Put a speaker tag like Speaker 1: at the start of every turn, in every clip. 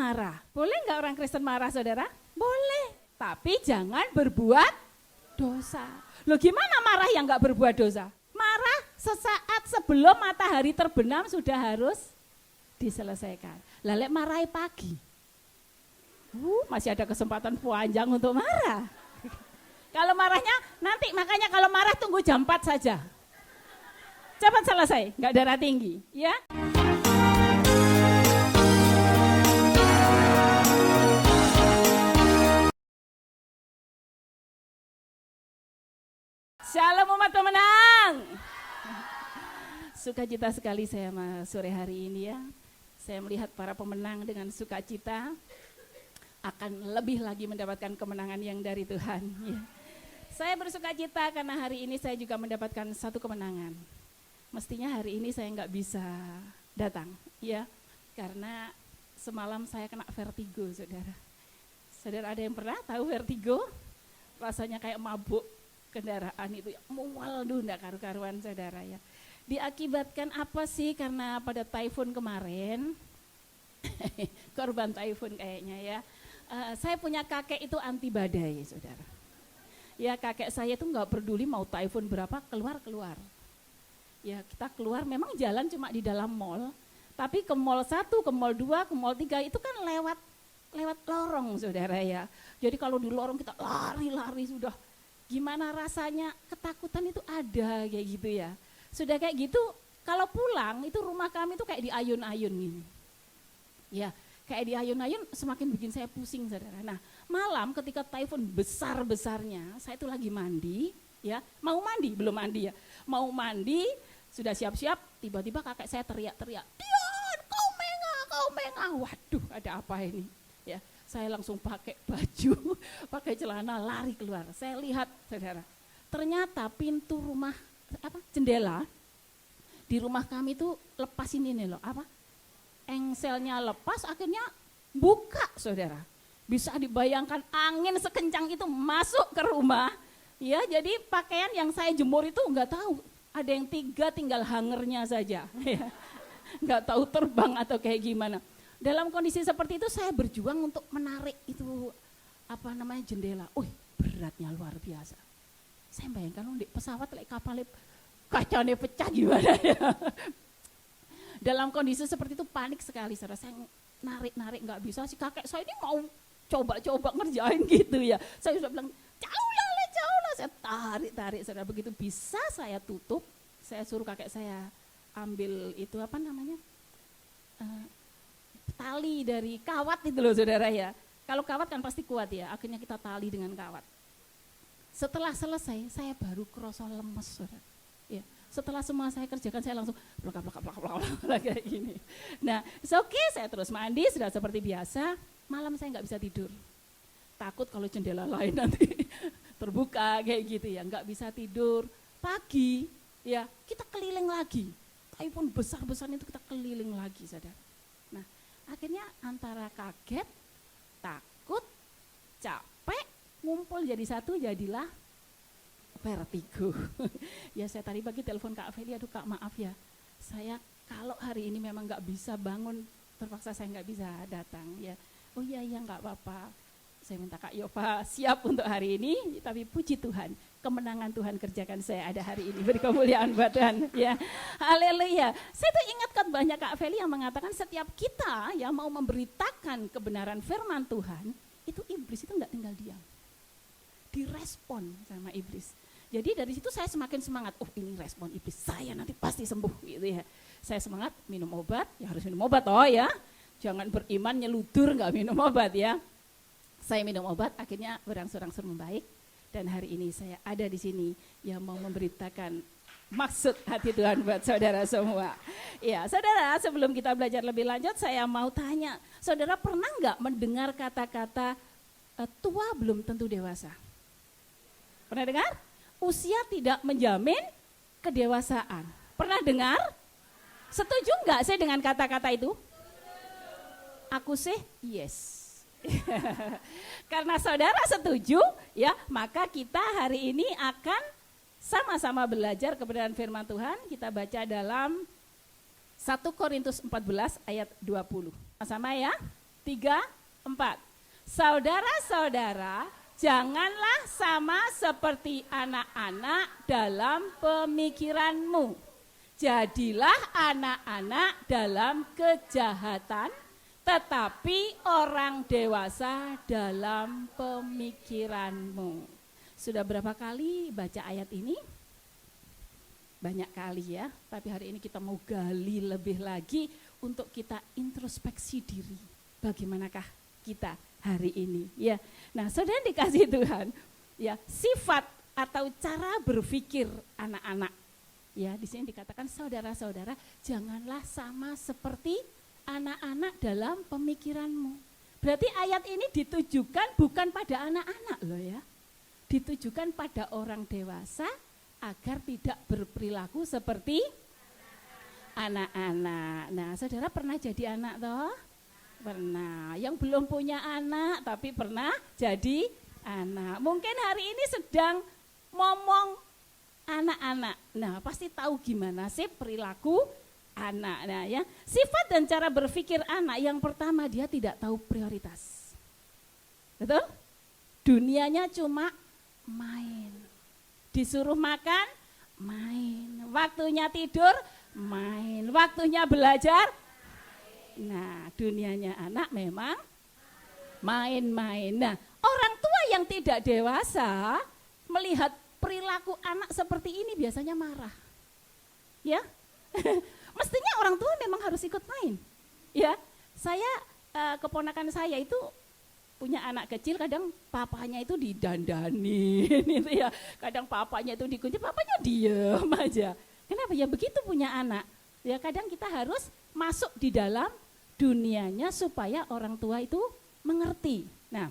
Speaker 1: marah. Boleh nggak orang Kristen marah, saudara? Boleh, tapi jangan berbuat dosa. Loh gimana marah yang nggak berbuat dosa? Marah sesaat sebelum matahari terbenam sudah harus diselesaikan. Lalu marahi pagi. Masih ada kesempatan panjang untuk marah. Kalau marahnya nanti, makanya kalau marah tunggu jam 4 saja. Cepat selesai, nggak darah tinggi, ya. Shalom umat pemenang. Sukacita sekali saya sore hari ini ya. Saya melihat para pemenang dengan sukacita akan lebih lagi mendapatkan kemenangan yang dari Tuhan. Ya. Saya bersukacita karena hari ini saya juga mendapatkan satu kemenangan. Mestinya hari ini saya nggak bisa datang, ya, karena semalam saya kena vertigo, saudara. Saudara ada yang pernah tahu vertigo? Rasanya kayak mabuk kendaraan itu, mual tuh enggak karu-karuan, saudara ya. Diakibatkan apa sih? Karena pada typhoon kemarin, korban typhoon kayaknya ya. Saya punya kakek itu anti badai, saudara. Ya kakek saya itu nggak peduli mau typhoon berapa, keluar. Ya kita keluar, memang jalan cuma di dalam mall, tapi ke mall 1, ke mall 2, ke mall 3 itu kan lewat lorong, saudara ya. Jadi kalau di lorong kita lari sudah, gimana rasanya, ketakutan itu ada kayak gitu ya. Sudah kayak gitu, kalau pulang itu rumah kami itu kayak di ayun-ayun gini. Ya, kayak di ayun-ayun semakin bikin saya pusing, saudara. Nah, malam ketika typhoon besar-besarnya, saya itu lagi mandi, ya, mau mandi, belum mandi ya. Mau mandi, sudah siap-siap, tiba-tiba kakek saya teriak-teriak, "Dion, kau mengah." Waduh, ada apa ini? Ya, saya langsung pakai baju, pakai celana, lari keluar. Saya lihat, saudara, ternyata pintu rumah, jendela di rumah kami itu lepas ini nih loh, engselnya lepas, akhirnya buka, saudara. Bisa dibayangkan angin sekencang itu masuk ke rumah, ya. Jadi pakaian yang saya jemur itu nggak tahu, ada yang 3 tinggal hangernya saja, ya. Nggak tahu terbang atau kayak gimana. Dalam kondisi seperti itu saya berjuang untuk menarik itu jendela. Beratnya luar biasa. Saya bayangkan di pesawat kapal kacanya pecah gimana ya. Dalam kondisi seperti itu panik sekali, saudara. Saya narik nggak bisa, si kakek saya ini mau coba ngerjain gitu ya. Saya sudah bilang jauh lah, saya tarik, saudara. Begitu bisa saya tutup, saya suruh kakek saya ambil itu tali dari kawat itu loh, saudara ya. Kalau kawat kan pasti kuat ya, akhirnya kita tali dengan kawat. Setelah selesai, saya baru kerasa lemes, saudara. Ya, setelah semua saya kerjakan, saya langsung blak kayak gini. Nah, oke, saya terus mandi, sudah seperti biasa. Malam saya nggak bisa tidur. Takut kalau jendela lain nanti terbuka kayak gitu ya, nggak bisa tidur. Pagi, ya kita keliling lagi. Typhoon besar-besar itu kita keliling lagi, saudara. Nah, akhirnya antara kaget, takut, capek, ngumpul jadi satu, jadilah vertigo. Ya saya tadi pagi telepon Kak Feli, aduh Kak maaf ya, saya kalau hari ini memang nggak bisa bangun, terpaksa saya nggak bisa datang ya. Oh iya nggak apa-apa. Saya minta Kak Yova siap untuk hari ini, tapi puji Tuhan, kemenangan Tuhan kerjakan saya ada hari ini. Beri kemuliaan buat Tuhan ya. Haleluya. Saya tuh ingatkan banyak Kak Feli yang mengatakan setiap kita yang mau memberitakan kebenaran firman Tuhan, itu iblis itu nggak tinggal diam. Direspon sama iblis. Jadi dari situ saya semakin semangat, ini respon iblis, saya nanti pasti sembuh gitu ya. Saya semangat minum obat, ya harus minum obat ya. Jangan beriman nyeludur nggak minum obat ya. Saya minum obat, akhirnya berangsur-angsur membaik. Dan hari ini saya ada di sini yang mau memberitakan maksud hati Tuhan buat saudara semua. Ya, saudara, sebelum kita belajar lebih lanjut, saya mau tanya, saudara pernah nggak mendengar kata-kata tua belum tentu dewasa? Pernah dengar? Usia tidak menjamin kedewasaan. Pernah dengar? Setuju nggak saya dengan kata-kata itu? Aku sih yes. Karena saudara setuju, ya, maka kita hari ini akan sama-sama belajar kebenaran firman Tuhan. Kita baca dalam 1 Korintus 14 ayat 20. Sama ya? 3, 4. Saudara-saudara, janganlah sama seperti anak-anak dalam pemikiranmu. Jadilah anak-anak dalam kejahatan, tetapi orang dewasa dalam pemikiranmu. Sudah berapa kali baca ayat ini? Banyak kali ya, tapi hari ini kita mau gali lebih lagi untuk kita introspeksi diri. Bagaimanakah kita hari ini? Ya, nah saudara dikasih Tuhan, ya sifat atau cara berpikir anak-anak. Ya, di sini dikatakan saudara-saudara, janganlah sama seperti anak-anak dalam pemikiranmu. Berarti ayat ini ditujukan bukan pada anak-anak loh ya. Ditujukan pada orang dewasa agar tidak berperilaku seperti anak-anak. Nah, saudara pernah jadi anak toh? Pernah. Yang belum punya anak tapi pernah jadi anak. Mungkin hari ini sedang ngomong anak-anak. Nah, pasti tahu gimana sih perilaku anak. Nah, ya, sifat dan cara berpikir anak yang pertama dia tidak tahu prioritas. Betul? Dunianya cuma main. Disuruh makan, main. Waktunya tidur, main. Waktunya belajar. Nah, dunianya anak memang main-main. Nah, orang tua yang tidak dewasa melihat perilaku anak seperti ini biasanya marah. Ya. Mestinya orang tua memang harus ikut main. Ya. Saya keponakan saya itu punya anak kecil, kadang papanya itu didandanin itu ya. Kadang papanya itu dikunci, papanya diem aja. Kenapa ya begitu punya anak? Ya kadang kita harus masuk di dalam dunianya supaya orang tua itu mengerti. Nah,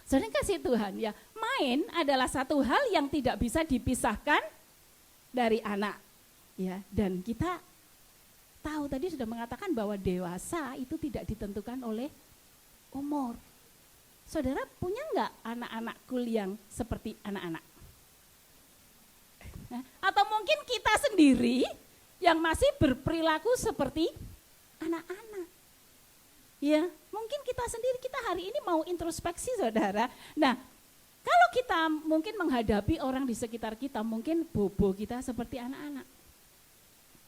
Speaker 1: saudara kasih Tuhan ya, main adalah satu hal yang tidak bisa dipisahkan dari anak. Ya, dan kita tahu tadi sudah mengatakan bahwa dewasa itu tidak ditentukan oleh umur. Saudara punya enggak anak-anak cool yang seperti anak-anak? Nah, atau mungkin kita sendiri yang masih berperilaku seperti anak-anak. Ya, mungkin kita sendiri, kita hari ini mau introspeksi saudara. Nah, kalau kita mungkin menghadapi orang di sekitar kita, mungkin bobo kita seperti anak-anak.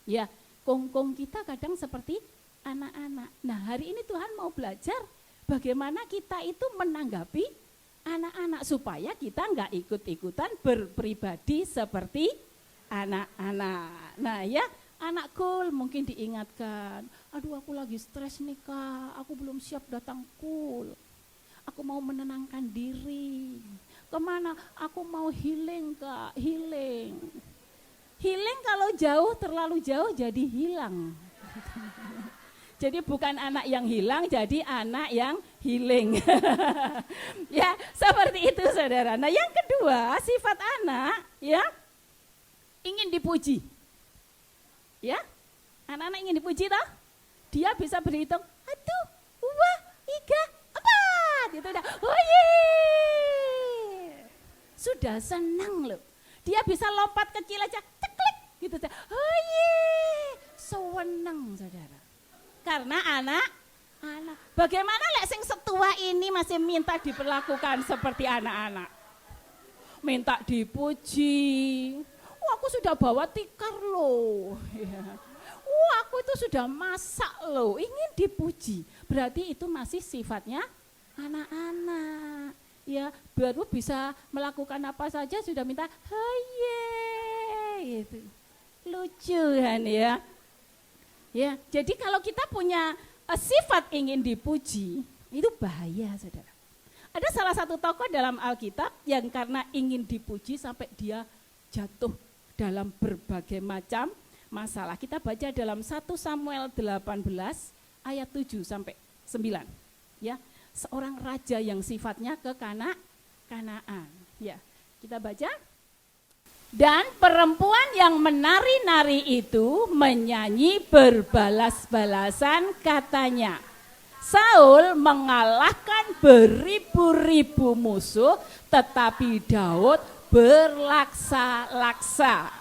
Speaker 1: Ya, kongkong kita kadang seperti anak-anak. Nah, hari ini Tuhan mau belajar bagaimana kita itu menanggapi anak-anak supaya kita enggak ikut-ikutan berpribadi seperti anak-anak. Nah, ya, anak cool mungkin diingatkan, aduh aku lagi stres nih Kak, aku belum siap datang cool. Aku mau menenangkan diri. Kemana? Aku mau healing Kak, healing. Healing kalau jauh, terlalu jauh jadi hilang. Jadi bukan anak yang hilang, jadi anak yang healing. Ya, seperti itu saudara. Nah yang kedua, sifat anak ya ingin dipuji. Ya, anak-anak ingin dipuji toh? Dia bisa berhitung, 1, 2, 3, 4. Itu udah, oh yeah. Sudah senang loh. Dia bisa lompat kecil aja, ceklik gitu. Oh yeah. Senang saudara. Karena anak. Bagaimana lek sing setua ini masih minta diperlakukan seperti anak-anak? Minta dipuji. Aku sudah bawa tikar loh. Ya. Aku itu sudah masak loh, ingin dipuji. Berarti itu masih sifatnya anak-anak. Ya, baru bisa melakukan apa saja sudah minta haye gitu. Lucu kan ya. Ya, jadi kalau kita punya sifat ingin dipuji, itu bahaya saudara. Ada salah satu tokoh dalam Alkitab yang karena ingin dipuji sampai dia jatuh dalam berbagai macam masalah. Kita baca dalam 1 Samuel 18 ayat 7 sampai 9. Ya, seorang raja yang sifatnya ke Kanaan. Ya, kita baca. Dan perempuan yang menari-nari itu menyanyi berbalas-balasan katanya, Saul mengalahkan beribu-ribu musuh, tetapi Daud berlaksa-laksa.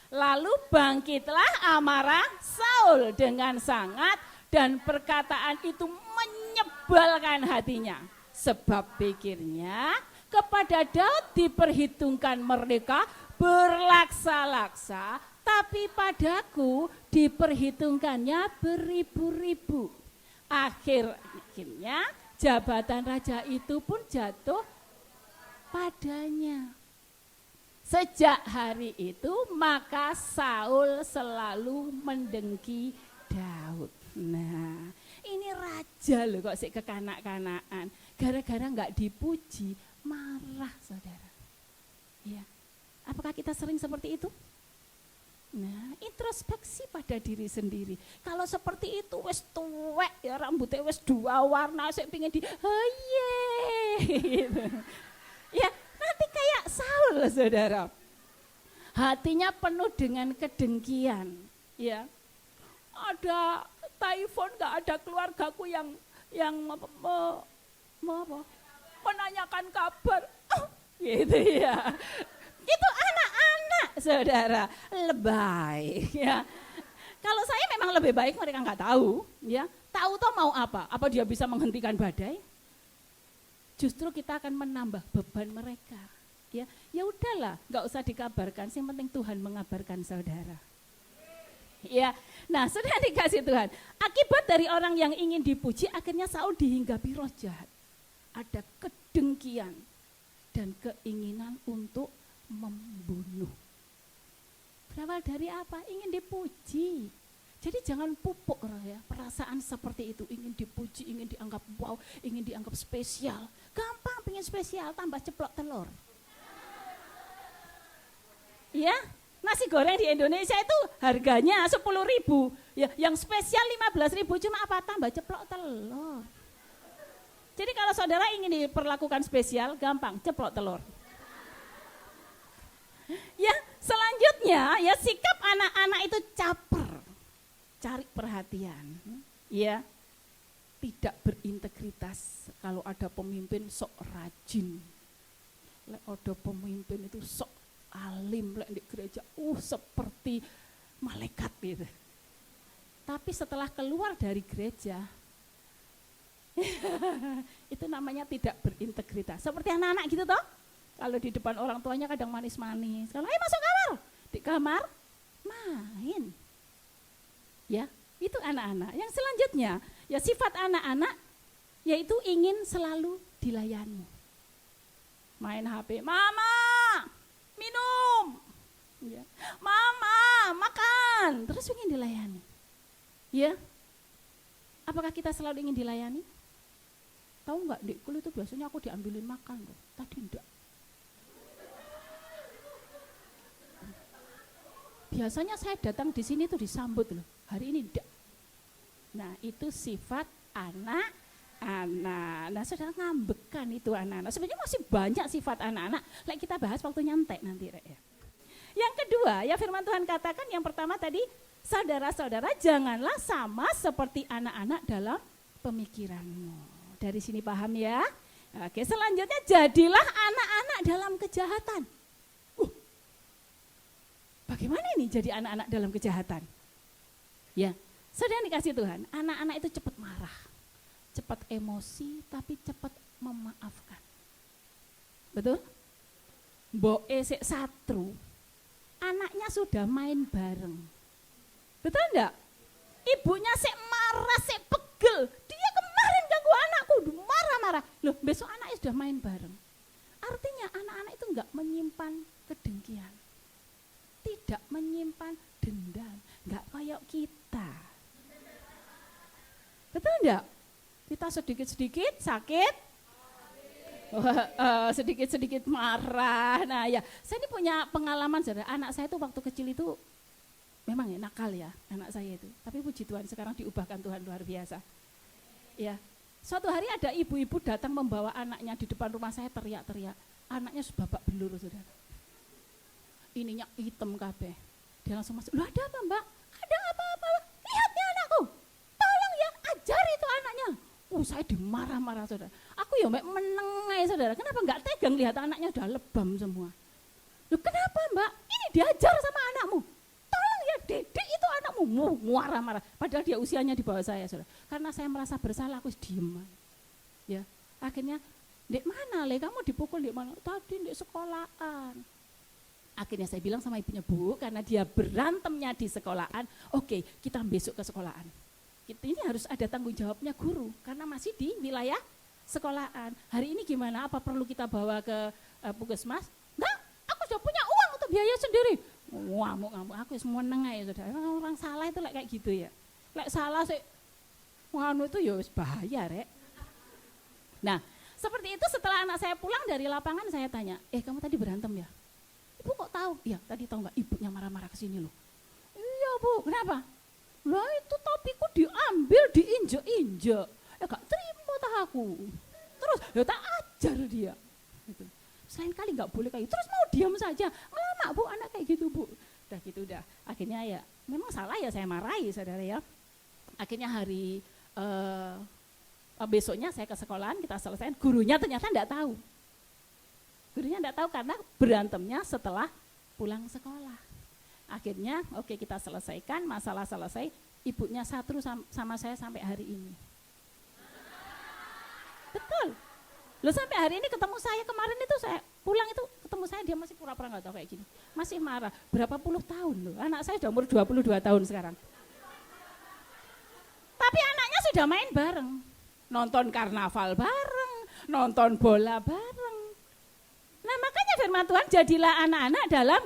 Speaker 1: Lalu bangkitlah amarah Saul dengan sangat dan perkataan itu menyebalkan hatinya. Sebab pikirnya kepada Daud diperhitungkan merdeka berlaksa-laksa, tapi padaku diperhitungkannya beribu-ribu. Akhirnya jabatan raja itu pun jatuh padanya. Sejak hari itu maka Saul selalu mendengki Daud. Nah, ini raja loh kok sik kekanak-kanakan. Gara-gara enggak dipuji, marah saudara. Ya. Apakah kita sering seperti itu? Nah, introspeksi pada diri sendiri. Kalau seperti itu wis tuwek ya rambutnya wis dua warna, saya pingin di gitu. Ya, nanti kayak Saul saudara. Hatinya penuh dengan kedengkian. Ya, ada telepon nggak ada keluargaku yang menanyakan kabar, gitu ya. Itu anak-anak saudara lebay. Ya, kalau saya memang lebih baik mereka nggak tahu. Ya, tahu toh mau apa? Apa dia bisa menghentikan badai? Justru kita akan menambah beban mereka. Ya, ya udahlah, nggak usah dikabarkan. Yang penting Tuhan mengabarkan saudara. Ya, nah sudah dikasih Tuhan. Akibat dari orang yang ingin dipuji, akhirnya Saul dihinggapi roh jahat. Ada kedengkian dan keinginan untuk membunuh. Berawal dari apa? Ingin dipuji. Jadi jangan pupuk ya perasaan seperti itu. Ingin dipuji, ingin dianggap wow, ingin dianggap spesial. Gampang pengen spesial, tambah ceplok telur. Ya, nasi goreng di Indonesia itu harganya 10.000. Ya, yang spesial 15.000 cuma apa? Tambah ceplok telur. Jadi kalau saudara ingin diperlakukan spesial, gampang, ceplok telur. Ya, selanjutnya ya sikap anak-anak itu caper, cari perhatian. Ya, tidak berintegritas. Kalau ada pemimpin sok rajin. Ada pemimpin itu sok alim di gereja, seperti malaikat gitu. Tapi setelah keluar dari gereja, itu namanya tidak berintegritas. Seperti anak-anak gitu toh. Kalau di depan orang tuanya kadang manis-manis. Kalau ayo masuk kamar, di kamar main. Ya, itu anak-anak. Yang selanjutnya, ya sifat anak-anak yaitu ingin selalu dilayani. Main HP, mama minum, ya. Mama makan, terus ingin dilayani. Ya, apakah kita selalu ingin dilayani? Tahu nggak, di kuliah itu biasanya aku diambilin makan loh. Tadi enggak. Biasanya saya datang di sini tuh disambut loh. Hari ini enggak. Nah, itu sifat anak-anak. Nah, saudara ngambekan itu anak-anak. Sebenarnya masih banyak sifat anak-anak. Kita bahas waktu nyantek nanti. Ya. Yang kedua, ya firman Tuhan katakan yang pertama tadi, saudara-saudara janganlah sama seperti anak-anak dalam pemikiranmu. Dari sini paham ya? Oke, selanjutnya jadilah anak-anak dalam kejahatan. Bagaimana ini jadi anak-anak dalam kejahatan? Ya, saudara dikasih Tuhan, anak-anak itu cepat marah. Cepat emosi tapi cepat memaafkan. Betul? Mboke sik satru, anaknya sudah main bareng. Betul enggak? Ibunya sik marah, sik pegel. Dia kemarin ganggu anakku, marah-marah. Loh, besok anaknya sudah main bareng. Artinya anak-anak itu enggak menyimpan kedengkian. Tidak menyimpan dendam, enggak kayak kita. Betul enggak? Kita sedikit-sedikit sakit, sedikit-sedikit marah. Nah ya, saya ini punya pengalaman, saudara. Anak saya itu waktu kecil itu memang ya nakal ya, anak saya itu. Tapi puji Tuhan sekarang diubahkan Tuhan luar biasa. Ya, suatu hari ada ibu-ibu datang membawa anaknya di depan rumah saya teriak-teriak. Anaknya babak belur, saudara. Ininya hitam kabeh. Dia langsung masuk. Loh, ada apa mbak? Ada apa-apa? Lihat nih anakku. Tolong ya, ajar itu anaknya. Saya dimarah-marah saudara. Aku ya menengai saudara. Kenapa enggak tegang lihat anaknya udah lebam semua? Loh kenapa mbak? Ini diajar sama anakmu. Tolong ya Dedek itu anakmu marah-marah. Padahal dia usianya di bawah saya, saudara. Karena saya merasa bersalah, aku diem. Ya, akhirnya, dek mana le, kamu dipukul dek mana? Tadi dek sekolahan. Akhirnya saya bilang sama ibunya, Bu, karena dia berantemnya di sekolahan, oke, kita besok ke sekolahan. Ini harus ada tanggung jawabnya guru, karena masih di wilayah sekolahan. Hari ini gimana? Apa perlu kita bawa ke puskesmas? Enggak, aku sudah punya uang untuk biaya sendiri. Ngamuk-ngamuk, aku semua nengah ya saudara. Orang salah itu kayak gitu ya. Lek salah sih, itu ya bahaya rek. Nah, seperti itu setelah anak saya pulang dari lapangan saya tanya, kamu tadi berantem ya? Ibu kok tahu? Iya, tadi tahu nggak ibunya marah-marah ke sini loh. Iya Bu, kenapa? Lah itu topiku diambil, diinjek-injek. Ya gak terima tah aku. Terus ya tak ajar dia. Gitu. Selain kali gak boleh kayak gitu, terus mau diam saja. Lama Bu, anak kayak gitu Bu. Udah gitu udah. Akhirnya ya, memang salah ya saya marahi saudara ya. Akhirnya hari besoknya saya ke sekolahan, kita selesai. Gurunya ternyata enggak tahu. Gurunya enggak tahu karena berantemnya setelah pulang sekolah. Akhirnya oke kita selesaikan, masalah selesai. Ibunya satu sama saya sampai hari ini. Betul. Loh sampai hari ini ketemu saya kemarin itu saya pulang itu ketemu saya dia masih pura-pura nggak tahu kayak gini. Masih marah. Berapa puluh tahun loh. Anak saya sudah umur 22 tahun sekarang. Tapi anaknya sudah main bareng. Nonton karnaval bareng, nonton bola bareng. Nah makanya firman Tuhan, jadilah anak-anak dalam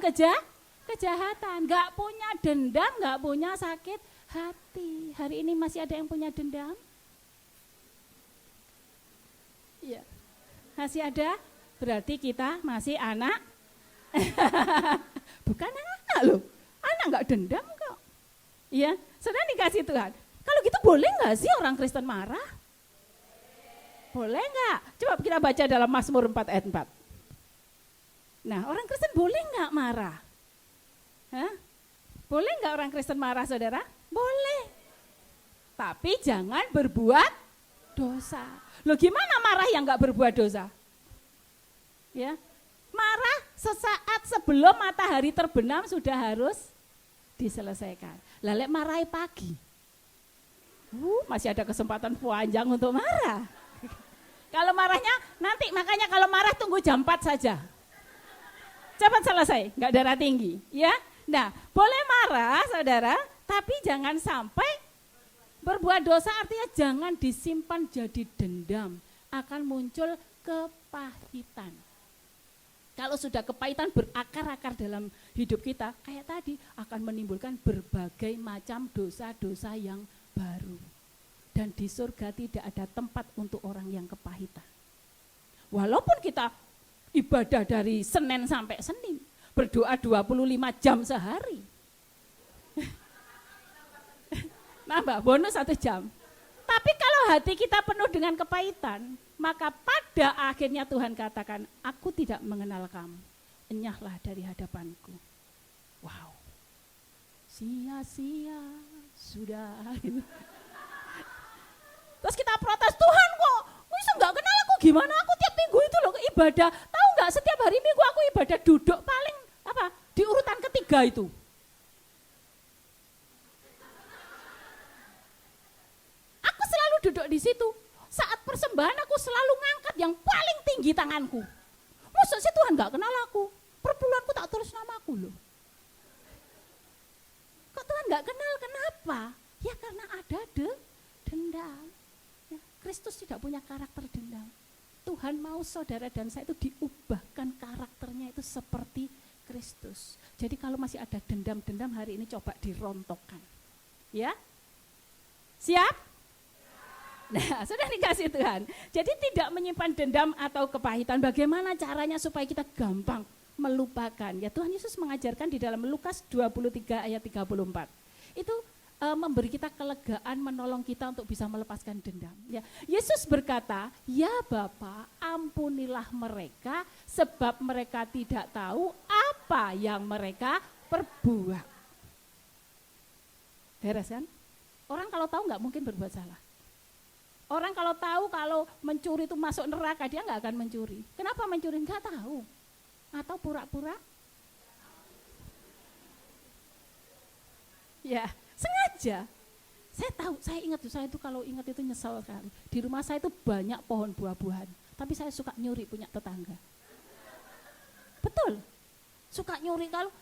Speaker 1: kejahatan. Nggak punya dendam, nggak punya sakit hati. Hari ini masih ada yang punya dendam? Iya. Masih ada? Berarti kita masih anak. Bukan anak loh. Anak nggak dendam kok. Iya, sudah dikasih Tuhan. Kalau gitu boleh nggak sih orang Kristen marah? Boleh nggak? Coba kita baca dalam Mazmur 4 ayat 4. Nah, orang Kristen boleh nggak marah? Hah? Boleh nggak orang Kristen marah, saudara? Boleh. Tapi jangan berbuat dosa. Loh gimana marah yang nggak berbuat dosa? Ya, marah sesaat sebelum matahari terbenam sudah harus diselesaikan. Lalu marahi pagi, masih ada kesempatan panjang untuk marah. Kalau marahnya nanti, makanya kalau marah tunggu jam 4 saja. Cepat selesai, nggak darah tinggi, ya. Nah, boleh marah, saudara, tapi jangan sampai berbuat dosa. Artinya jangan disimpan jadi dendam, akan muncul kepahitan. Kalau sudah kepahitan berakar-akar dalam hidup kita, kayak tadi akan menimbulkan berbagai macam dosa-dosa yang baru. Dan di surga tidak ada tempat untuk orang yang kepahitan. Walaupun kita ibadah dari Senin sampai Senin, berdoa 25 jam sehari. Nambah bonus 1 jam. Tapi kalau hati kita penuh dengan kepahitan, maka pada akhirnya Tuhan katakan, aku tidak mengenal kamu, enyahlah dari hadapanku. Wow, sia-sia sudah. Terus kita protes, Tuhan kok bisa gak kenal aku, gimana aku tiap minggu itu loh ibadah. Tahu gak setiap hari minggu aku ibadah duduk paling di urutan ketiga itu. Aku selalu duduk di situ. Saat persembahan aku selalu ngangkat yang paling tinggi tanganku. Maksud sih Tuhan gak kenal aku. Perpuluhanku tak tulis namaku loh. Kok Tuhan gak kenal, kenapa? Ya karena ada dendam. Ya, Kristus tidak punya karakter dendam. Tuhan mau saudara dan saya itu diubahkan karakternya itu seperti Kristus. Jadi kalau masih ada dendam-dendam hari ini coba dirontokkan. Ya? Siap? Nah, sudah dikasih Tuhan. Jadi tidak menyimpan dendam atau kepahitan. Bagaimana caranya supaya kita gampang melupakan? Ya Tuhan Yesus mengajarkan di dalam Lukas 23 ayat 34. Itu memberi kita kelegaan, menolong kita untuk bisa melepaskan dendam. Ya, Yesus berkata, ya Bapa, ampunilah mereka sebab mereka tidak tahu apa yang mereka perbuat. Beres kan? Orang kalau tahu nggak mungkin berbuat salah. Orang kalau tahu kalau mencuri itu masuk neraka, dia nggak akan mencuri. Kenapa mencuri? Nggak tahu. Atau pura-pura? Ya, sengaja aja. Saya ingat tuh, saya itu kalau ingat itu nyesel sekali. Di rumah saya itu banyak pohon buah-buahan, tapi saya suka nyuri punya tetangga. Betul, suka nyuri kalau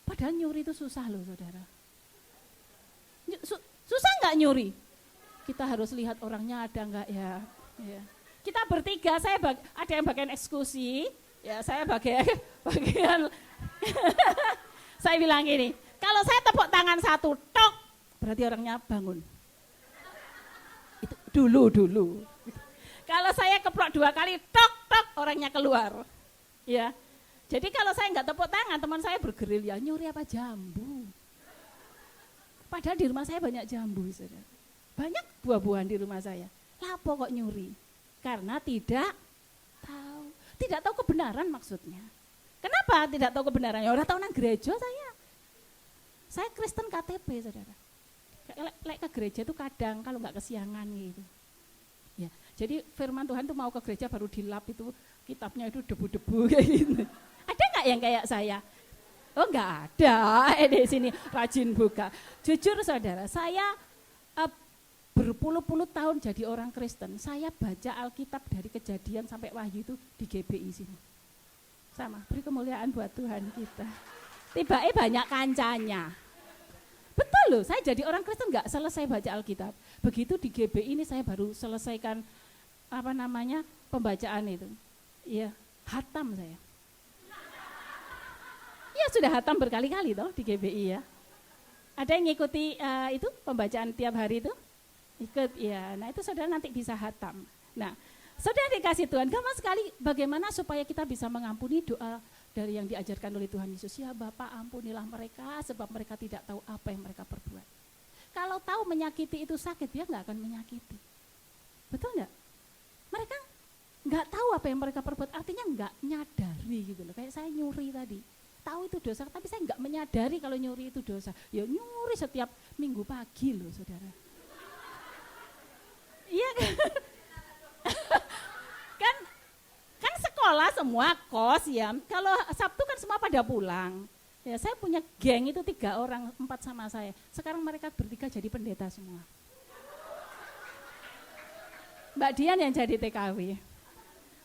Speaker 1: padahal nyuri itu susah loh saudara. Susah nggak nyuri? Kita harus lihat orangnya ada nggak ya. Kita bertiga, ada yang bagian eksekusi, ya saya bagian saya bilang gini, kalau saya tepuk tangan satu, tok, berarti orangnya bangun. Itu dulu. Kalau saya keplok 2 kali, tok, orangnya keluar. Ya. Jadi kalau saya nggak tepuk tangan, teman saya bergerilya, nyuri apa jambu. Padahal di rumah saya banyak jambu, saudara. Banyak buah-buahan di rumah saya. Lapo kok nyuri? Karena tidak tahu kebenaran maksudnya. Kenapa tidak tahu kebenarannya? Orang tahu nang gereja saya. Saya Kristen KTP, saudara. Lek ke gereja itu kadang kalau nggak kesiangan gitu. Ya, jadi firman Tuhan tuh mau ke gereja baru dilap itu kitabnya itu debu-debu kayak gitu. Ada nggak yang kayak saya? Oh nggak ada. Di sini rajin buka. Jujur saudara, saya berpuluh-puluh tahun jadi orang Kristen. Saya baca Alkitab dari Kejadian sampai Wahyu itu di GBI sini. Sama, beri kemuliaan buat Tuhan kita. Tiba-tiba banyak kancanya. Betul loh, saya jadi orang Kristen nggak selesai baca Alkitab. Begitu di GBI ini saya baru selesaikan pembacaan itu. Iya, hatam saya. Ya sudah hatam berkali-kali toh di GBI ya. Ada yang ngikuti itu pembacaan tiap hari itu? Ikut ya. Nah itu saudara nanti bisa hatam. Nah, saudara dikasih Tuhan, gampang sekali bagaimana supaya kita bisa mengampuni doa dari yang diajarkan oleh Tuhan Yesus. Ya Bapa, ampunilah mereka sebab mereka tidak tahu apa yang mereka perbuat. Kalau tahu menyakiti itu sakit, dia nggak akan menyakiti. Betul nggak? Mereka nggak tahu apa yang mereka perbuat, artinya nggak nyadari gitu loh. Kayak saya nyuri tadi, tahu itu dosa, tapi saya nggak menyadari kalau nyuri itu dosa. Ya nyuri setiap minggu pagi loh saudara. Iya kan sekolah semua kos ya. Kalau Sabtu kan semua pada pulang. Ya saya punya geng itu 3 orang, 4 sama saya. Sekarang mereka bertiga jadi pendeta semua. Mbak Dian yang jadi TKW.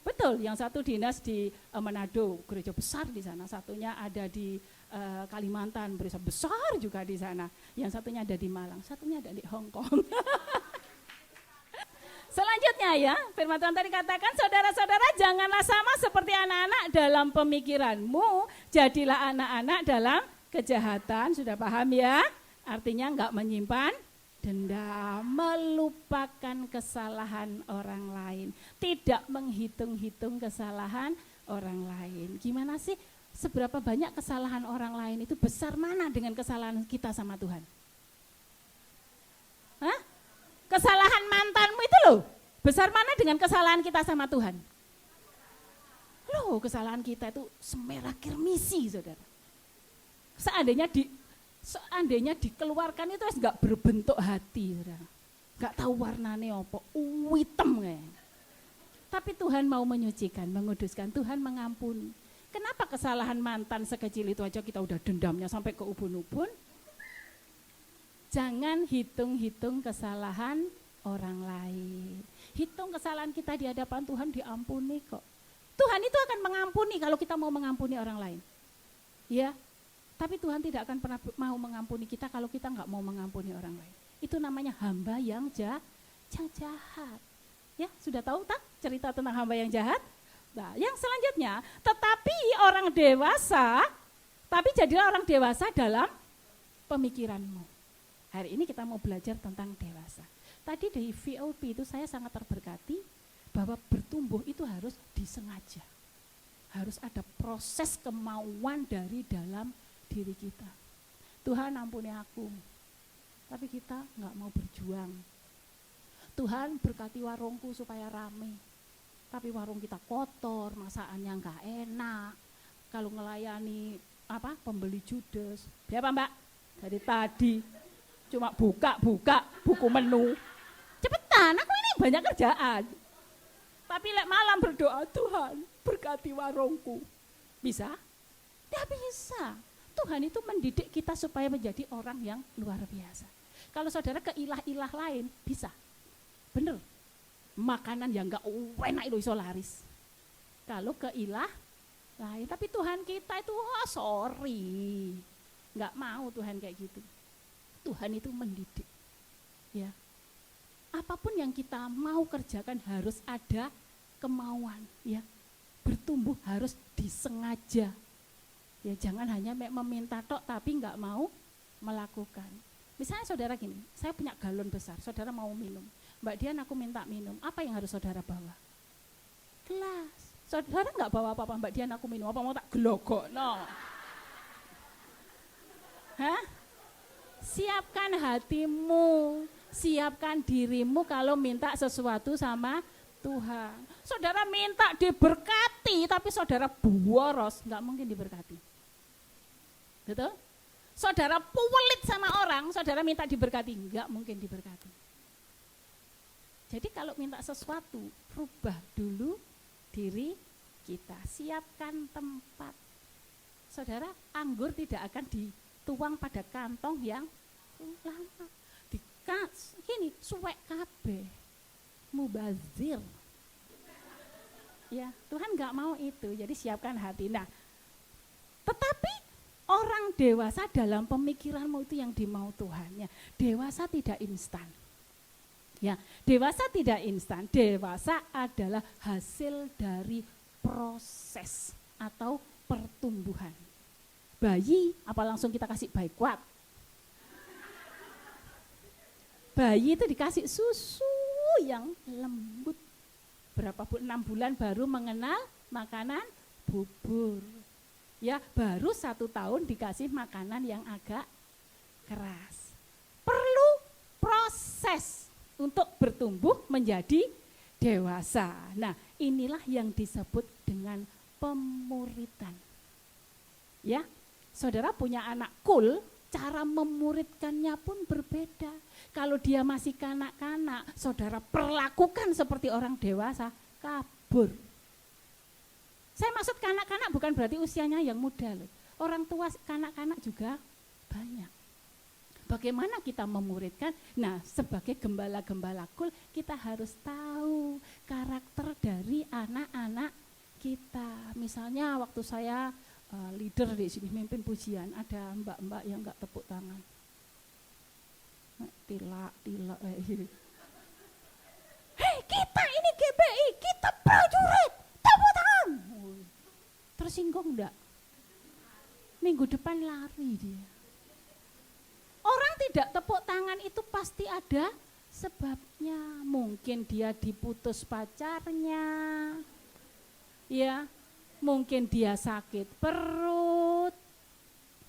Speaker 1: Betul, yang satu dinas di Manado, gereja besar di sana. Satunya ada di Kalimantan, gereja besar juga di sana. Yang satunya ada di Malang, satunya ada di Hong Kong. Selanjutnya ya, firman Tuhan tadi katakan, saudara-saudara janganlah sama seperti anak-anak dalam pemikiranmu, jadilah anak-anak dalam kejahatan, sudah paham ya? Artinya enggak menyimpan dendam, melupakan kesalahan orang lain, tidak menghitung-hitung kesalahan orang lain. Gimana sih, seberapa banyak kesalahan orang lain itu besar mana dengan kesalahan kita sama Tuhan? Hah? Kesalahan mantanmu itu loh, besar mana dengan kesalahan kita sama Tuhan? Loh, kesalahan kita itu semerah kirmisi, saudara. Seandainya dikeluarkan itu enggak berbentuk hati, saudara. Enggak tahu warnanya apa, hitam kayak. Tapi Tuhan mau menyucikan, menguduskan, Tuhan mengampuni. Kenapa kesalahan mantan sekecil itu aja kita udah dendamnya sampai ke ubun-ubun? Jangan hitung-hitung kesalahan orang lain. Hitung kesalahan kita di hadapan Tuhan, diampuni kok. Tuhan itu akan mengampuni kalau kita mau mengampuni orang lain. Ya, tapi Tuhan tidak akan pernah mau mengampuni kita kalau kita nggak mau mengampuni orang lain. Itu namanya hamba yang jahat. Ya, sudah tahu tak cerita tentang hamba yang jahat? Nah, yang selanjutnya, tetapi orang dewasa, tapi jadilah orang dewasa dalam pemikiranmu. Hari ini kita mau belajar tentang dewasa. Tadi di VOP itu saya sangat terberkati bahwa bertumbuh itu harus disengaja. Harus ada proses kemauan dari dalam diri kita. Tuhan ampuni aku, tapi kita nggak mau berjuang. Tuhan berkati warungku supaya rame, tapi warung kita kotor, masakannya nggak enak. Kalau ngelayani pembeli judes, berapa Mbak? Dari tadi cuma buka buku menu. Cepetan, aku ini banyak kerjaan. Tapi malam berdoa, Tuhan berkati warungku. Bisa? Tidak bisa. Tuhan itu mendidik kita supaya menjadi orang yang luar biasa. Kalau saudara ke ilah-ilah lain, bisa. Bener. Makanan yang gak enak itu iso laris. Kalau ke ilah lain, tapi Tuhan kita itu, sorry. Gak mau Tuhan kayak gitu. Tuhan itu mendidik. Ya. Apapun yang kita mau kerjakan harus ada kemauan. Ya. Bertumbuh harus disengaja. Ya, jangan hanya meminta tok tapi gak mau melakukan. Misalnya saudara gini, saya punya galon besar, saudara mau minum. Mbak Dian aku minta minum, apa yang harus saudara bawa? Gelas. Saudara nggak bawa apa-apa, Mbak Dian aku minum, apa mau tak gelogok? No. Hah? Siapkan hatimu, siapkan dirimu kalau minta sesuatu sama Tuhan. Saudara minta diberkati, tapi saudara boros, nggak mungkin diberkati. Betul? Saudara puwelit sama orang, saudara minta diberkati, nggak mungkin diberkati. Jadi kalau minta sesuatu, rubah dulu diri kita, siapkan tempat. Saudara, anggur tidak akan dituang pada kantong yang lama. Gini, suwek kabeh, mubazir. Ya, Tuhan nggak mau itu, jadi siapkan hati. Nah, tetapi orang dewasa dalam pemikiranmu itu yang dimau Tuhan. Ya, dewasa tidak instan. Ya, dewasa tidak instan, dewasa adalah hasil dari proses atau pertumbuhan. Bayi, apa langsung kita kasih bayi kuat? Bayi itu dikasih susu yang lembut. 6 bulan baru mengenal makanan bubur. Ya, baru 1 tahun dikasih makanan yang agak keras. Perlu proses untuk bertumbuh menjadi dewasa. Nah, inilah yang disebut dengan pemuritan. Ya, saudara punya anak cool, cara memuridkannya pun berbeda. Kalau dia masih kanak-kanak, saudara perlakukan seperti orang dewasa, kabur. Saya maksud kanak-kanak bukan berarti usianya yang muda loh. Orang tua kanak-kanak juga banyak. Bagaimana kita memuridkan? Nah, sebagai gembala-gembala kul, kita harus tahu karakter dari anak-anak kita. Misalnya waktu saya leader di sini, mimpin pujian, ada mbak-mbak yang enggak tepuk tangan. Tilak. Hei, kita ini GBI, kita prajurit, tepuk tangan. Tersinggung enggak? Minggu depan lari dia. Orang tidak tepuk tangan itu pasti ada sebabnya. Mungkin dia diputus pacarnya, ya, mungkin dia sakit perut,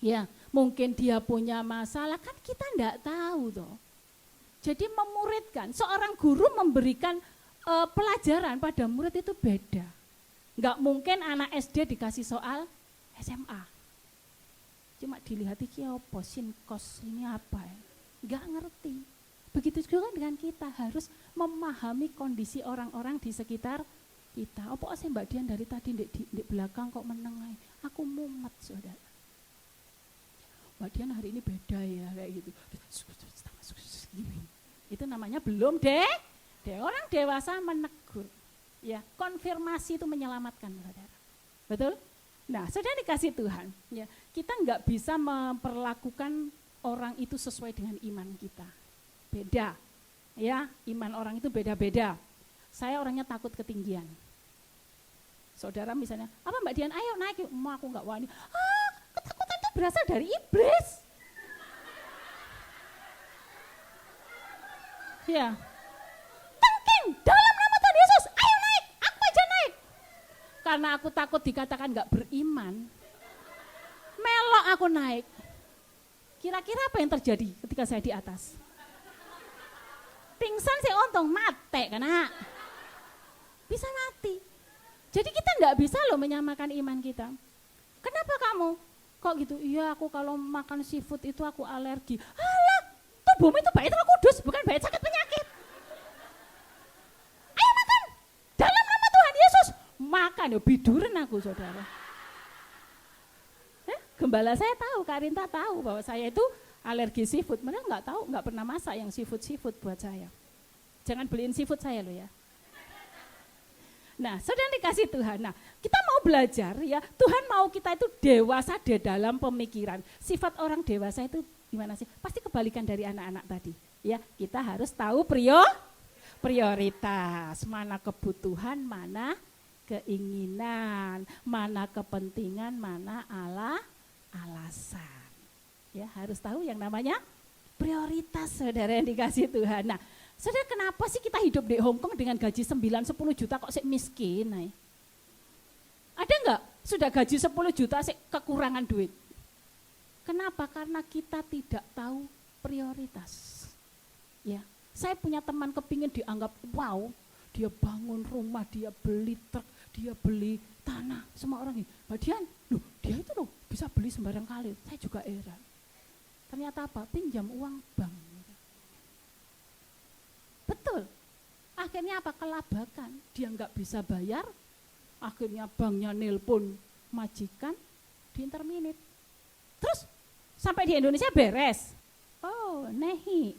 Speaker 1: ya, mungkin dia punya masalah, kan kita enggak tahu toh. Jadi memuridkan, seorang guru memberikan pelajaran pada murid itu beda. Enggak mungkin anak SD dikasih soal SMA. Cuma dilihat iki apa, sin kos ini apa ya, nggak ngerti. Begitu juga dengan kita, harus memahami kondisi orang-orang di sekitar kita. Apa sih Mbak Dian dari tadi di belakang kok menengai, aku mumet saudara. Mbak Dian hari ini beda ya kayak gitu. Itu namanya belum deh. Orang dewasa menegur. Ya, konfirmasi itu menyelamatkan saudara. Betul? Nah, saudara dikasih Tuhan, ya, kita nggak bisa memperlakukan orang itu sesuai dengan iman kita. Beda, ya, iman orang itu beda-beda. Saya orangnya takut ketinggian. Saudara misalnya, apa Mbak Dian, ayo naik, mau aku nggak wani. Ketakutan itu berasal dari iblis. Ya, tengking dalam nama Tuhan Yesus, ayo naik, aku aja naik. Karena aku takut dikatakan nggak beriman, melok aku naik. Kira-kira apa yang terjadi ketika saya di atas? Pingsan sih untung, mati karena bisa mati. Jadi kita nggak bisa loh menyamakan iman kita. Kenapa kamu? Kok gitu? Iya, aku kalau makan seafood itu aku alergi. Alah, tubuhmu itu bait Roh Kudus, bukan bait sakit penyakit. Ayo makan dalam nama Tuhan Yesus. Makan ya biduran aku saudara. gembala saya tahu, Kak Rinta tahu bahwa saya itu alergi seafood. Mereka nggak tahu, nggak pernah masak yang seafood buat saya. Jangan beliin seafood saya loh ya. Nah, saudara dikasih Tuhan. Nah, kita mau belajar ya, Tuhan mau kita itu dewasa di dalam pemikiran. Sifat orang dewasa itu gimana sih? Pasti kebalikan dari anak-anak tadi. Ya, kita harus tahu prioritas, mana kebutuhan, mana keinginan, mana kepentingan, mana alasan. Ya, harus tahu yang namanya prioritas, saudara yang dikasih Tuhan. Nah, saudara, kenapa sih kita hidup di Hong Kong dengan gaji 9-10 juta kok sih miskin? Ada enggak sudah gaji 10 juta sih kekurangan duit? Kenapa? Karena kita tidak tahu prioritas. Ya, saya punya teman kepingin dianggap wow, dia bangun rumah, dia beli truk, dia beli tanah, semua orang ini. Badian, dia itu bisa beli sembarang kali. Saya juga heran. Ternyata apa? Pinjam uang bank. Betul. Akhirnya apa? Kelabakan. Dia nggak bisa bayar. Akhirnya banknya nelpon majikan di interminit. Terus sampai di Indonesia beres. Oh, nehi.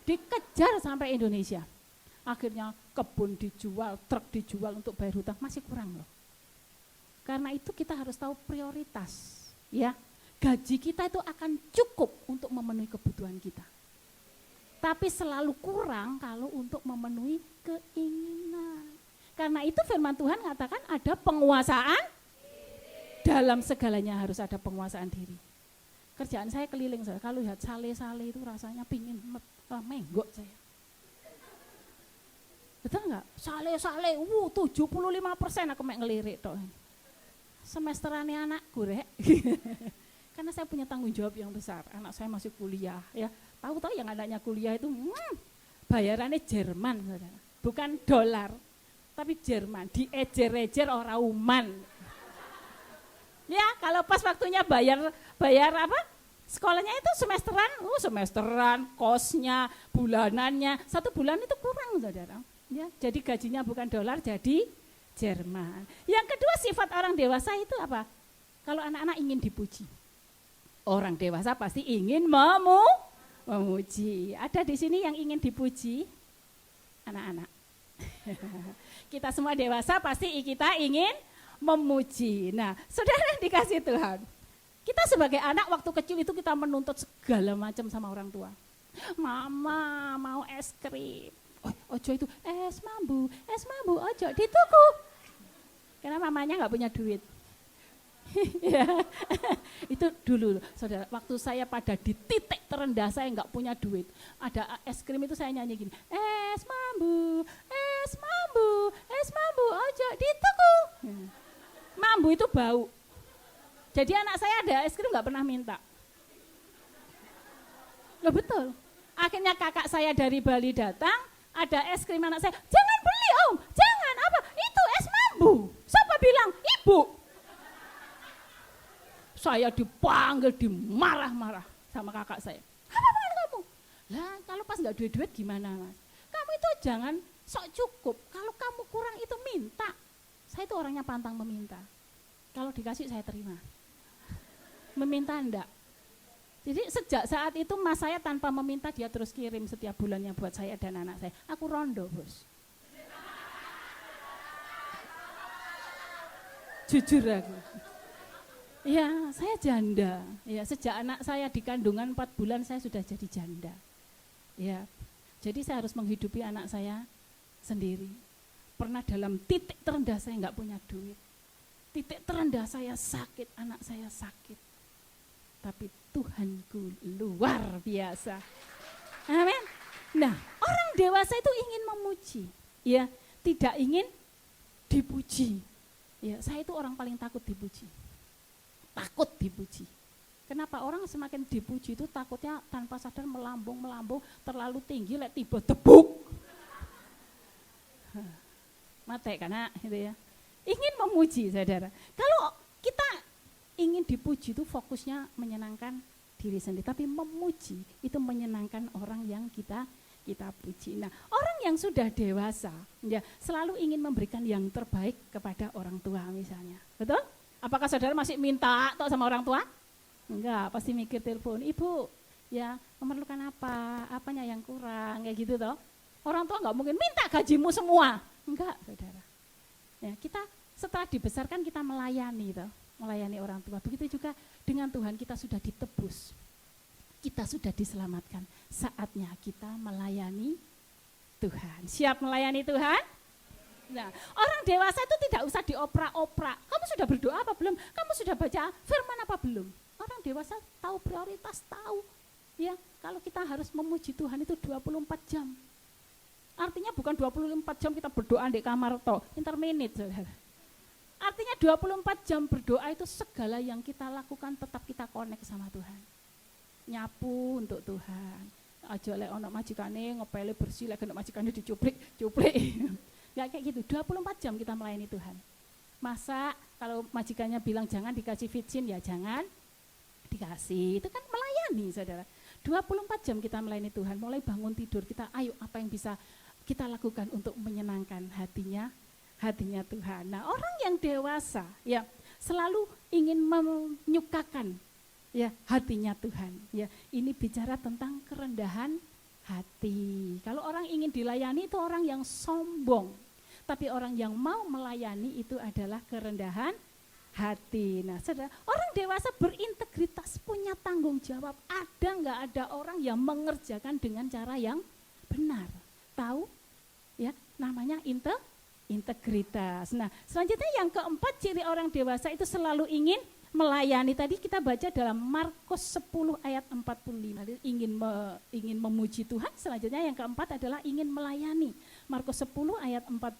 Speaker 1: Dikejar sampai Indonesia. Akhirnya kebun dijual, truk dijual untuk bayar hutang, masih kurang loh. Karena itu kita harus tahu prioritas. Ya, gaji kita itu akan cukup untuk memenuhi kebutuhan kita. Tapi selalu kurang kalau untuk memenuhi keinginan. Karena itu firman Tuhan katakan ada penguasaan dalam segalanya, harus ada penguasaan diri. Kerjaan saya keliling, saya kalau lihat sale-sale itu rasanya pingin menggok saya. Betul enggak? Sale-sale, 75% aku ngelirik toh. Semesterannya anakku rek. Karena saya punya tanggung jawab yang besar, anak saya masih kuliah ya. Tahu-tahu yang anaknya kuliah itu bayarannya Jerman, saudara. Bukan dolar, tapi Jerman. Diejer-ejer orang uman. Ya, kalau pas waktunya bayar apa? Sekolahnya itu semesteran, kosnya, bulanannya. 1 bulan itu kurang, saudara. Ya, jadi gajinya bukan dolar, jadi Jerman. Yang kedua, sifat orang dewasa itu apa? Kalau anak-anak ingin dipuji. Orang dewasa pasti ingin memuji. Ada di sini yang ingin dipuji? Anak-anak. Kita semua dewasa pasti kita ingin memuji. Nah, saudara yang dikasih Tuhan, kita sebagai anak waktu kecil itu kita menuntut segala macam sama orang tua. Mama mau es krim. Ojo itu es mambu, ojo dituku. Karena mamanya nggak punya duit. Ya, itu dulu saudara, waktu saya pada di titik terendah saya nggak punya duit, ada es krim itu saya nyanyi gini, es mambu, ojo dituku. Mambu itu bau, jadi anak saya ada es krim nggak pernah minta. Loh betul, akhirnya kakak saya dari Bali datang, ada es krim, anak saya, jangan beli om, jangan, apa, itu es mambu. Siapa bilang? Ibu. Saya dipanggil, dimarah-marah sama kakak saya. Apa kamu? Lah kalau pas nggak duit-duit gimana mas? Kamu itu jangan sok cukup, kalau kamu kurang itu minta. Saya itu orangnya pantang meminta. Kalau dikasih saya terima. Meminta enggak. Jadi sejak saat itu mas saya tanpa meminta dia terus kirim setiap bulannya buat saya dan anak saya. Aku rondo bos. Jujur aku. Ya, saya janda. Ya, sejak anak saya di kandungan 4 bulan saya sudah jadi janda. Ya. Jadi saya harus menghidupi anak saya sendiri. Pernah dalam titik terendah saya enggak punya duit. Titik terendah saya sakit, anak saya sakit. Tapi Tuhanku luar biasa. Amin. Nah, orang dewasa itu ingin memuji, ya, tidak ingin dipuji. Ya, saya itu orang paling takut dipuji. Takut dipuji. Kenapa orang semakin dipuji itu takutnya tanpa sadar melambung, terlalu tinggi, lek tiba tebuk. Mate karena gitu ya. Ingin memuji, saudara. Kalau kita ingin dipuji itu fokusnya menyenangkan diri sendiri, tapi memuji itu menyenangkan orang yang kita puji. Nah, orang yang sudah dewasa ya selalu ingin memberikan yang terbaik kepada orang tua misalnya. Betul? Apakah saudara masih minta atau sama orang tua? Enggak, pasti mikir telepon, ibu ya memerlukan apa, apanya yang kurang, kayak gitu toh. Orang tua enggak mungkin minta gajimu semua. Enggak, saudara. Ya, kita setelah dibesarkan kita melayani toh, melayani orang tua. Begitu juga dengan Tuhan kita sudah ditebus. Kita sudah diselamatkan. Saatnya kita melayani Tuhan. Siap melayani Tuhan? Nah, orang dewasa itu tidak usah dioprak-oprak. Kamu sudah berdoa apa belum? Kamu sudah baca firman apa belum? Orang dewasa tahu prioritas, tahu. Ya, kalau kita harus memuji Tuhan itu 24 jam. Artinya bukan 24 jam kita berdoa di kamar toh, interminute, saudara. Artinya 24 jam berdoa itu segala yang kita lakukan tetap kita connect sama Tuhan. Nyapu untuk Tuhan. Aja lek ono majikane ngepele bersih, lek ono majikane dicuplik. Ya kayak gitu, 24 jam kita melayani Tuhan. Masa kalau majikannya bilang jangan dikasih vicin, ya jangan dikasih. Itu kan melayani, saudara. 24 jam kita melayani Tuhan, mulai bangun tidur kita, ayo apa yang bisa kita lakukan untuk menyenangkan hatinya Tuhan. Nah, orang yang dewasa ya selalu ingin menyukakan ya hatinya Tuhan. Ya, ini bicara tentang kerendahan hati. Kalau orang ingin dilayani itu orang yang sombong. Tapi orang yang mau melayani itu adalah kerendahan hati. Nah, saudara, orang dewasa berintegritas, punya tanggung jawab. Ada nggak ada orang yang mengerjakan dengan cara yang benar? Tahu? Ya, namanya integritas. Nah, selanjutnya yang keempat, ciri orang dewasa itu selalu ingin melayani. Tadi kita baca dalam Markus 10 ayat 45. Ingin memuji Tuhan. Selanjutnya yang keempat adalah ingin melayani. Markus 10 ayat 45.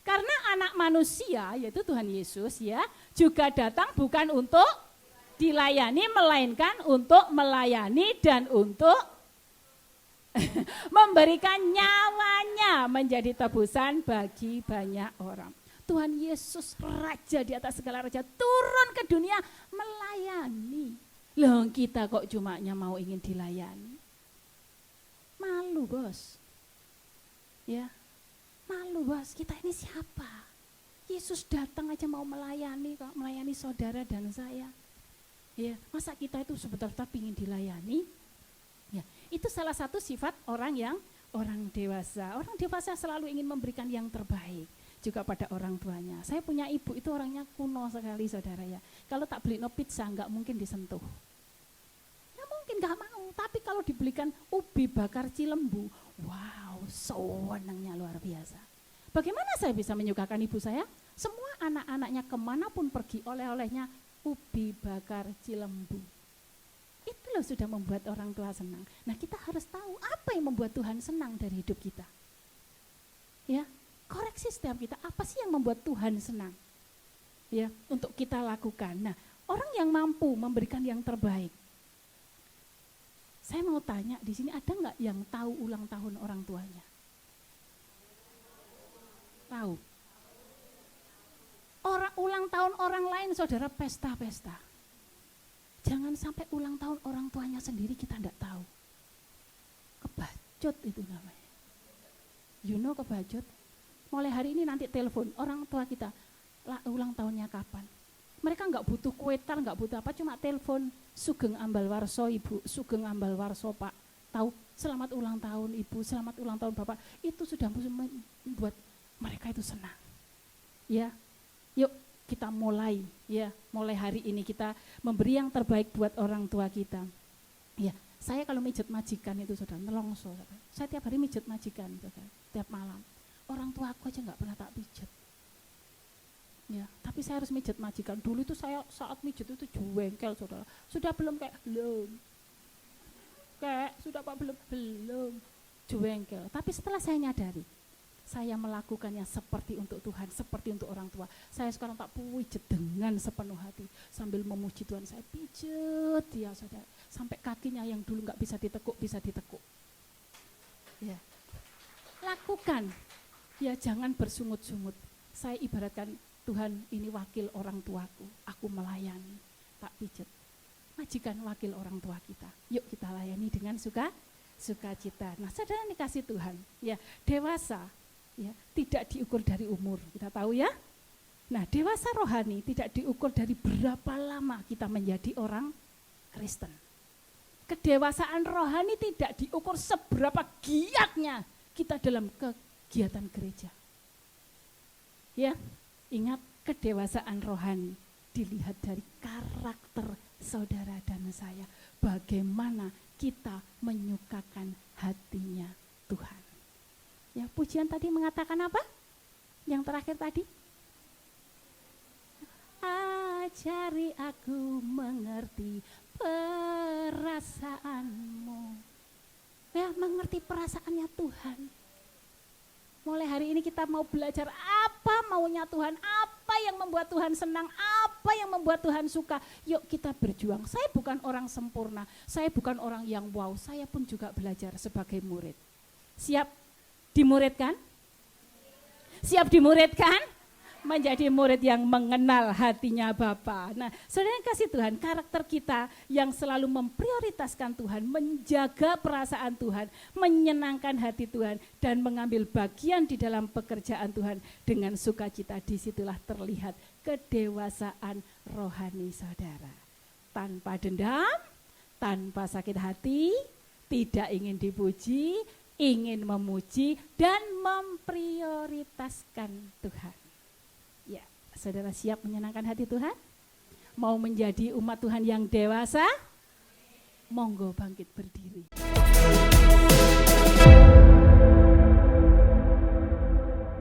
Speaker 1: Karena anak manusia, yaitu Tuhan Yesus ya, juga datang bukan untuk dilayani, melainkan untuk melayani dan untuk memberikan nyawanya menjadi tebusan bagi banyak orang. Tuhan Yesus raja di atas segala raja turun ke dunia melayani. Loh, kita kok cuma mau ingin dilayani? Malu, Bos. Ya. Malu, Bos. Kita ini siapa? Yesus datang aja mau melayani kok, melayani saudara dan saya. Ya, masa kita itu sebentar-bentar ingin dilayani? Ya, itu salah satu sifat orang dewasa. Orang dewasa selalu ingin memberikan yang terbaik juga pada orang tuanya. Saya punya ibu itu orangnya kuno sekali, saudara ya. Kalau tak beli pizza nggak mungkin disentuh. Ya mungkin nggak mau. Tapi kalau dibelikan ubi bakar Cilembu, wow, senangnya luar biasa. Bagaimana saya bisa menyukakan ibu saya? Semua anak-anaknya kemanapun pergi, oleh-olehnya ubi bakar Cilembu. Itu loh sudah membuat orang tua senang. Nah, kita harus tahu apa yang membuat Tuhan senang dari hidup kita. Ya. Koreksi setiap kita, apa sih yang membuat Tuhan senang? Ya, untuk kita lakukan. Nah, orang yang mampu memberikan yang terbaik. Saya mau tanya, di sini ada nggak yang tahu ulang tahun orang tuanya? Tahu? Ulang tahun orang lain, saudara, pesta-pesta. Jangan sampai ulang tahun orang tuanya sendiri kita enggak tahu. Kebacut itu namanya. You know kebacut? Mulai hari ini nanti telepon orang tua kita, ulang tahunnya kapan? Mereka enggak butuh kuetar, enggak butuh apa, cuma telepon, Sugeng Ambal Warso Ibu, Sugeng Ambal Warso Pak. Tahu, selamat ulang tahun Ibu, selamat ulang tahun Bapak. Itu sudah membuat mereka itu senang. Ya, yuk kita mulai, ya, mulai hari ini kita memberi yang terbaik buat orang tua kita. Ya, saya kalau mijet majikan itu saudara, nelongso. Saya tiap hari mijet majikan, saudara, tiap malam. Orang tua aku aja nggak pernah tak pijet. Ya, tapi saya harus mijet majikan. Dulu itu saya saat mijet itu jengkel, saudara. Sudah belum kayak belum. Kayak sudah Pak belum. Jengkel. Tapi setelah saya nyadari, saya melakukannya seperti untuk Tuhan, seperti untuk orang tua. Saya sekarang tak pijet dengan sepenuh hati sambil memuji Tuhan. Saya pijet dia, saudara, sampai kakinya yang dulu nggak bisa ditekuk bisa ditekuk. Ya, lakukan. Ya, jangan bersungut-sungut. Saya ibaratkan Tuhan ini wakil orang tuaku, aku melayani, tak pijet. Majikan wakil orang tua kita. Yuk kita layani dengan sukacita. Nah, saudara dikasih Tuhan, ya, dewasa, ya, tidak diukur dari umur. Kita tahu ya, Nah, dewasa rohani tidak diukur dari berapa lama kita menjadi orang Kristen. Kedewasaan rohani tidak diukur seberapa giatnya kita dalam kegiatan gereja. Ya, ingat, kedewasaan rohani dilihat dari karakter saudara dan saya. Bagaimana kita menyukakan hatinya Tuhan. Ya, pujian tadi mengatakan apa? Yang terakhir tadi? Ajari aku mengerti perasaanmu. Ya, mengerti perasaannya Tuhan. Mulai hari ini kita mau belajar apa maunya Tuhan, apa yang membuat Tuhan senang, apa yang membuat Tuhan suka. Yuk kita berjuang. Saya bukan orang sempurna, saya bukan orang yang wow, saya pun juga belajar sebagai murid. Siap dimuridkan? Siap dimuridkan? Menjadi murid yang mengenal hatinya Bapa. Nah, saudara yang kasih Tuhan, karakter kita yang selalu memprioritaskan Tuhan, menjaga perasaan Tuhan, menyenangkan hati Tuhan, dan mengambil bagian di dalam pekerjaan Tuhan dengan sukacita, disitulah terlihat kedewasaan rohani saudara. Tanpa dendam, tanpa sakit hati, tidak ingin dipuji, ingin memuji, dan memprioritaskan Tuhan. Ya, saudara siap menyenangkan hati Tuhan? Mau menjadi umat Tuhan yang dewasa? Monggo bangkit berdiri.